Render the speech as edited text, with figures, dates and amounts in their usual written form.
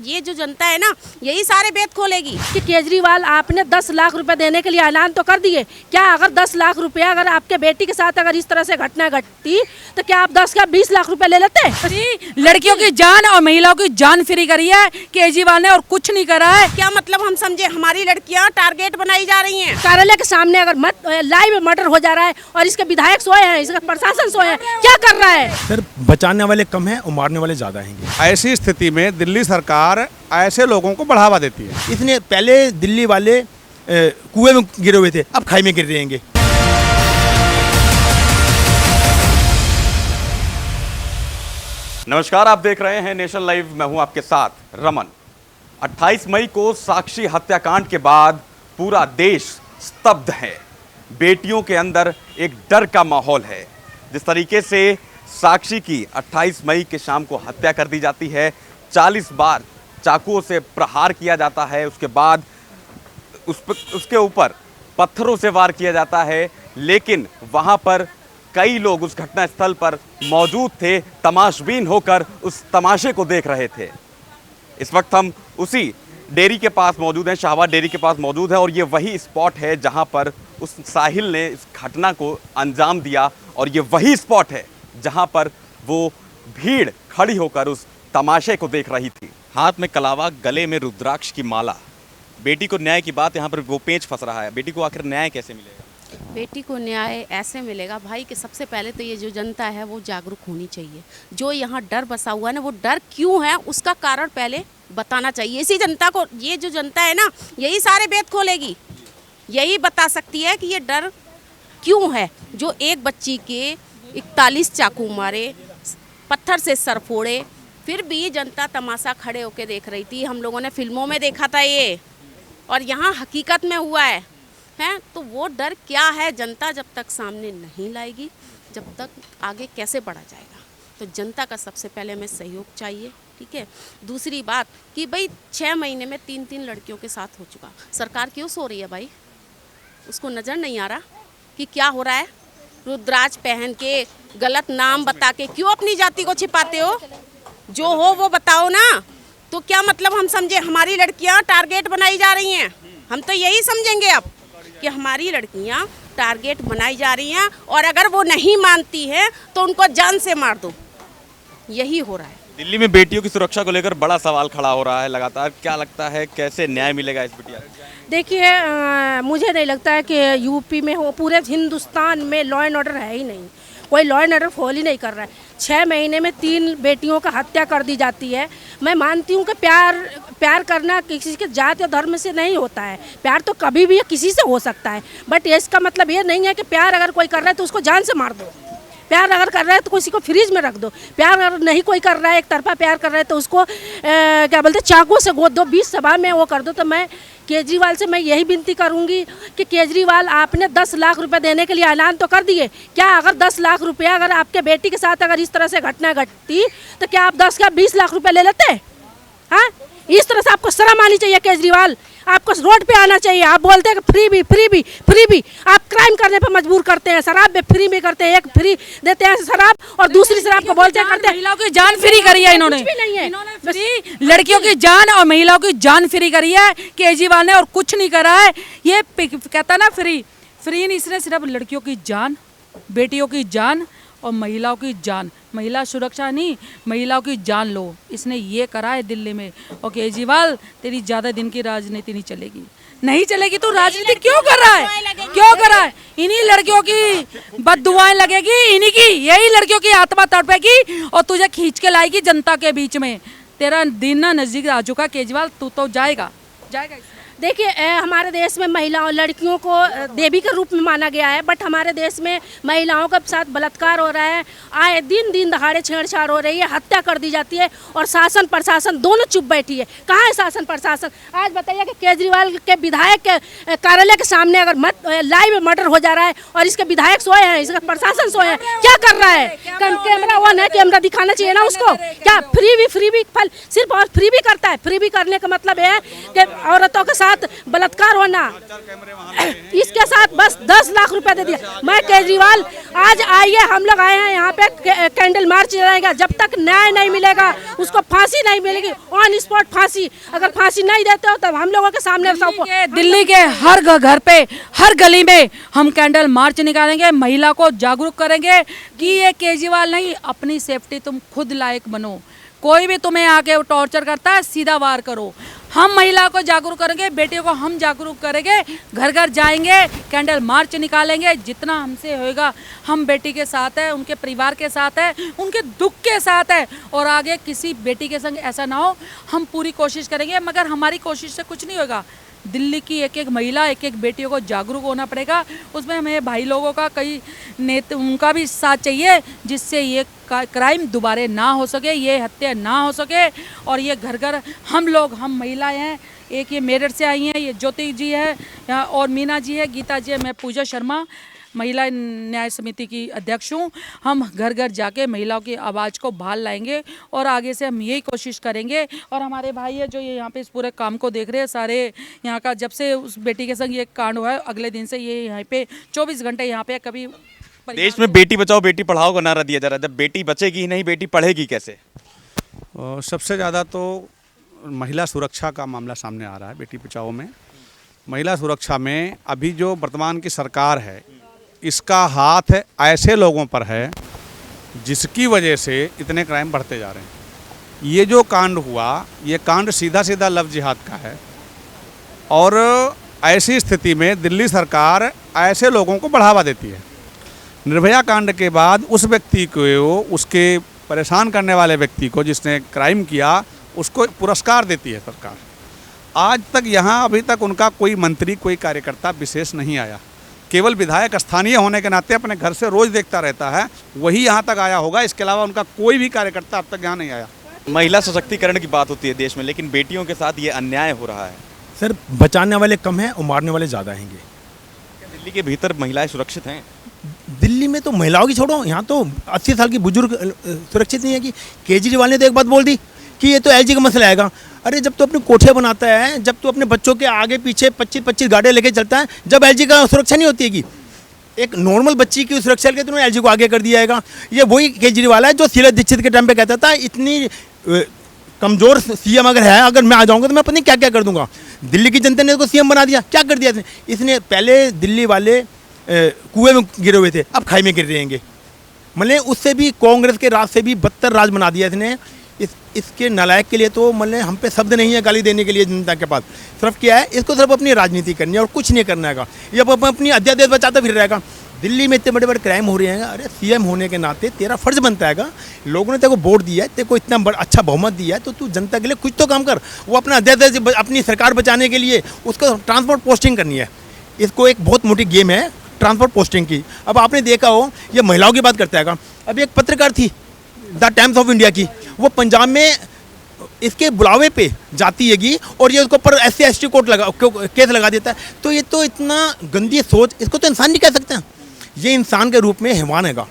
ये जो जनता है ना, यही सारे भेद खोलेगी। कि केजरीवाल आपने 10 लाख रुपए देने के लिए ऐलान तो कर दिए, क्या अगर 10 लाख रुपया अगर आपके बेटी के साथ अगर इस तरह से घटना घटती तो क्या आप 10 का 20 लाख रुपए ले लेते? लड़कियों की जान और महिलाओं की जान फ्री करी है केजरीवाल ने और कुछ नहीं करा है। क्या मतलब हम समझे हमारी लड़कियां टारगेट बनाई जा रही हैं? कार्यालय के सामने अगर लाइव मर्डर हो जा रहा है और इसके विधायक सोए हैं, इसका प्रशासन सोए हैं, क्या कर रहा है? सर बचाने वाले कम हैं और मारने वाले ज्यादा हैं। ऐसी स्थिति में दिल्ली सरकार ऐसे लोगों को बढ़ावा देती है। इतने पहले दिल्ली वाले कुएं में गिरे हुए थे, अब खाई में गिर रहेंगे। नमस्कार, आप देख रहे हैं नेशन लाइव। मैं हूं आपके साथ रमन। 28 मई को साक्षी हत्याकांड के बाद पूरा देश स्तब्ध है। बेटियों के अंदर एक डर का माहौल है। जिस तरीके से साक्षी की 28 मई के शाम को हत्या कर दी जाती है, 40 बार चाकुओं से प्रहार किया जाता है, उसके बाद उसके ऊपर पत्थरों से वार किया जाता है, लेकिन वहां पर कई लोग उस घटना स्थल पर मौजूद थे, तमाशबीन होकर उस तमाशे को देख रहे थे। इस वक्त हम उसी डेयरी के पास मौजूद हैं, शाहबाद डेयरी के पास मौजूद है, और ये वही स्पॉट है जहां पर उस साहिल ने इस घटना को अंजाम दिया, और ये वही स्पॉट है जहां पर वो भीड़ खड़ी होकर उस तमाशे को देख रही थी। हाथ में कलावा, गले में रुद्राक्ष की माला। बेटी को न्याय की बात, यहाँ पर वो पेंच फंस रहा है। बेटी को आखिर न्याय कैसे मिलेगा? बेटी को न्याय ऐसे मिलेगा भाई कि सबसे पहले तो ये जो जनता है वो जागरूक होनी चाहिए। जो यहाँ डर बसा हुआ है ना, वो डर क्यों है उसका कारण पहले बताना चाहिए। इसी जनता को, ये जो जनता है ना, यही सारे भेद खोलेगी, यही बता सकती है कि ये डर क्यों है। जो एक बच्ची के 41 चाकू मारे, पत्थर से सर फोड़े, फिर भी जनता तमाशा खड़े होकर देख रही थी। हम लोगों ने फिल्मों में देखा था ये, और यहाँ हकीकत में हुआ है तो वो डर क्या है जनता जब तक सामने नहीं लाएगी, जब तक आगे कैसे बढ़ा जाएगा। तो जनता का सबसे पहले हमें सहयोग चाहिए, ठीक है। दूसरी बात कि भाई 6 महीने में 3 लड़कियों के साथ हो चुका, सरकार क्यों सो रही है भाई? उसको नज़र नहीं आ रहा कि क्या हो रहा है? रुद्राक्ष पहन के, गलत नाम बता के क्यों अपनी जाति को छिपाते हो? जो हो वो बताओ ना। तो क्या मतलब हम समझे हमारी लड़कियां टारगेट बनाई जा रही हैं? हम तो यही समझेंगे अब कि हमारी लड़कियां टारगेट बनाई जा रही हैं, और अगर वो नहीं मानती हैं तो उनको जान से मार दो। यही हो रहा है। दिल्ली में बेटियों की सुरक्षा को लेकर बड़ा सवाल खड़ा हो रहा है लगातार। क्या लगता है कैसे न्याय मिलेगा इस बिटिया? देखिए, मुझे नहीं लगता है कि यूपी में हो, पूरे हिंदुस्तान में लॉ एंड ऑर्डर है ही नहीं। कोई लॉ एंड ऑर्डर फॉलो ही नहीं कर रहा है। 6 महीने में 3 बेटियों का हत्या कर दी जाती है। मैं मानती हूँ कि प्यार करना किसी के जात या धर्म से नहीं होता है। प्यार तो कभी भी किसी से हो सकता है, बट इसका मतलब ये नहीं है कि प्यार अगर कोई कर रहा है तो उसको जान से मार दो। प्यार अगर कर रहा है तो किसी को फ्रीज में रख दो। प्यार अगर नहीं कोई कर रहा है, एक तरफा प्यार कर रहा है, तो उसको क्या बोलते चाकू से गोद दो, 20 सभा में वो कर दो। तो मैं केजरीवाल से मैं यही विनती करूंगी कि केजरीवाल आपने 10 लाख रुपए देने के लिए ऐलान तो कर दिए, क्या अगर 10 लाख रुपया अगर आपके बेटी के साथ अगर इस तरह से घटना घटती तो क्या आप 10 का 20 लाख रुपए ले लेते? हाँ, इस तरह से आपको शर्म आनी चाहिए केजरीवाल। आपको रोड पे आना चाहिए। आप बोलते हैं कि फ्री भी आप क्राइम करने पे मजबूर करते हैं। शराब में फ्री भी करते हैं, एक फ्री देते हैं शराब और दूसरी शराब को बोलते हैं करते हैं। महिलाओं की जान फ्री करी है इन्होंने। कुछ भी नहीं है, फ्री लड़कियों की जान और महिलाओं की जान फ्री करी है केजरीवाल ने और कुछ नहीं करा है। ये कहता ना फ्री नहीं, इसने सिर्फ लड़कियों की जान, बेटियों की जान और महिलाओं की जान, महिला सुरक्षा नहीं, महिलाओं की जान लो, इसने ये करा है दिल्ली में। और केजरीवाल, तेरी ज़्यादा दिन की राजनीति नहीं चलेगी। तो राजनीति क्यों कर रहा है? इन्हीं लड़कियों की बददुआएं लगेगी, इन्हीं की, यही लड़कियों की आत्मा तड़पेगी और तुझे खींच के लाएगी जनता के बीच में। तेरा दिन ना नजदीक आ चुका केजरीवाल, तू तो जाएगा। देखिए, हमारे देश में महिलाओं लड़कियों को देवी के रूप में माना गया है, बट हमारे देश में महिलाओं के साथ बलात्कार हो रहा है। आए दिन दहाड़े छेड़छाड़ हो रही है, हत्या कर दी जाती है, और शासन प्रशासन दोनों चुप बैठी है। कहाँ है शासन प्रशासन? आज बताइए कि केजरीवाल के विधायक के कार्यालय के सामने अगर लाइव मर्डर हो जा रहा है और इसके विधायक सोए हैं, इसका प्रशासन सोए हैं, क्या कर रहा है? कैमरा ऑन है, कैमरा दिखाना चाहिए ना उसको। क्या फ्री भी फल सिर्फ और फ्री भी करता है? फ्री भी करने का मतलब है कि औरतों के साथ बलात्कार होना, इसके साथ बस 10 लाख रुपए दे दिया। मैं केजरीवाल आज आइए, हम लोग आए हैं यहाँ पे कैंडल मार्च चलाएगा। जब तक न्याय नहीं मिलेगा उसको फांसी नहीं मिलेगी, ऑन स्पॉट फांसी। अगर फांसी नहीं देते हो तब हम लोगों के सामने दिल्ली के हर घर पे, हर गली में हम कैंडल मार्च निकालेंगे, महिला को जागरूक करेंगे कि ये केजरीवाल नहीं, अपनी सेफ्टी तुम खुद लायक बनो। कोई भी तुम्हें आके टॉर्चर करता है सीधा वार करो। हम महिला को जागरूक करेंगे, बेटियों को हम जागरूक करेंगे, घर घर जाएंगे, कैंडल मार्च निकालेंगे। जितना हमसे होएगा हम बेटी के साथ है, उनके परिवार के साथ है, उनके दुख के साथ है। और आगे किसी बेटी के संग ऐसा ना हो, हम पूरी कोशिश करेंगे। मगर हमारी कोशिश से कुछ नहीं होगा। दिल्ली की एक एक महिला, एक एक बेटियों को जागरूक होना पड़ेगा। उसमें हमें भाई लोगों का, कई नेता, उनका भी साथ चाहिए, जिससे ये क्राइम दोबारा ना हो सके, ये हत्या ना हो सके। और ये घर घर हम लोग, हम महिलाएं हैं, एक ये मेरठ से आई हैं, ये ज्योति जी है यहाँ, और मीना जी है, गीता जी है, मैं पूजा शर्मा महिला न्याय समिति की अध्यक्ष हूँ। हम घर घर जाके महिलाओं की आवाज़ को बहाल लाएंगे और आगे से हम यही कोशिश करेंगे। और हमारे भाई है जो ये यहाँ पे इस पूरे काम को देख रहे हैं, सारे यहाँ का, जब से उस बेटी के संग ये कांड हुआ है अगले दिन से ये यहाँ पे 24 घंटे यहाँ पे कभी देश में बेटी बचाओ बेटी पढ़ाओ का नारा दिया जा रहा है। जब बेटी बचेगी ही नहीं, बेटी पढ़ेगी कैसे? सबसे ज़्यादा तो महिला सुरक्षा का मामला सामने आ रहा है। बेटी बचाओ में महिला सुरक्षा में अभी जो वर्तमान की सरकार है, इसका हाथ ऐसे लोगों पर है जिसकी वजह से इतने क्राइम बढ़ते जा रहे हैं। ये जो कांड हुआ, ये कांड सीधा सीधा लव जिहाद का है। और ऐसी स्थिति में दिल्ली सरकार ऐसे लोगों को बढ़ावा देती है। निर्भया कांड के बाद उस व्यक्ति को, उसके परेशान करने वाले व्यक्ति को, जिसने क्राइम किया, उसको पुरस्कार देती है सरकार। आज तक यहाँ अभी तक उनका कोई मंत्री, कोई कार्यकर्ता विशेष नहीं आया। केवल विधायक स्थानीय होने के नाते अपने घर से रोज देखता रहता है, वही यहाँ तक आया होगा। इसके अलावा उनका कोई भी कार्यकर्ता अब तक यहाँ नहीं आया। महिला सशक्तिकरण की बात होती है देश में, लेकिन बेटियों के साथ ये अन्याय हो रहा है। सर, बचाने वाले कम हैं और मारने वाले ज़्यादा हैंगे। क्या दिल्ली के भीतर महिलाएं सुरक्षित हैं? दिल्ली में तो महिलाओं की छोड़ो, यहाँ तो 80 साल की बुजुर्ग सुरक्षित नहीं है। कि केजरीवाल ने तो एक बात बोल दी कि ये तो एलजी का मसला आएगा। अरे जब तो अपनी कोठियाँ बनाता है, जब तो अपने बच्चों के आगे पीछे 25-25 गाड़ियाँ लेके चलता है, जब एलजी का सुरक्षा नहीं होती है कि एक नॉर्मल बच्ची की सुरक्षा के तो एलजी को आगे कर दिया जाएगा। ये वही केजरीवाल है जो शीला दीक्षित के टाइम पे कहता था, इतनी कमज़ोर सीएम अगर है, अगर मैं आ जाऊँगा तो मैं पता नहीं क्या क्या कर दूंगा। दिल्ली की जनता ने इसको सीएम बना दिया। क्या कर दिया इसने? पहले दिल्ली वाले कुएं में गिरे हुए थे, अब खाई में गिर रहेंगे। मतलब उससे भी, कांग्रेस के राज से भी बदतर राज बना दिया इसने। इसके नालायक के लिए तो मतलब हम पे शब्द नहीं है गाली देने के लिए जनता के पास। सिर्फ क्या है, इसको सिर्फ अपनी राजनीति करनी है और कुछ नहीं करना है। ये अपनी अध्यादेश बचाता फिर रहेगा। दिल्ली में इतने बड़े बड़े क्राइम हो रहे हैं। अरे सीएम होने के नाते तेरा फर्ज बनता है, लोगों ने तेरे को वोट दिया है, तेरे को इतना अच्छा बहुमत दिया है, तो तू जनता के लिए कुछ तो काम कर। वो अपना अध्यादेश, अपनी सरकार बचाने के लिए उसको ट्रांसपोर्ट पोस्टिंग करनी है। इसको एक बहुत मोटी गेम है ट्रांसपोर्ट पोस्टिंग की। अब आपने देखा हो, ये महिलाओं की बात करता है। अभी एक पत्रकार थी द टाइम्स ऑफ इंडिया की, वो पंजाब में इसके बुलावे पे जाती हैगी और ये उसके ऊपर SC/ST केस लगा देता है। तो ये तो इतना गंदी सोच, इसको तो इंसान नहीं कह सकते हैं। ये इंसान के रूप में हैवान हैगा।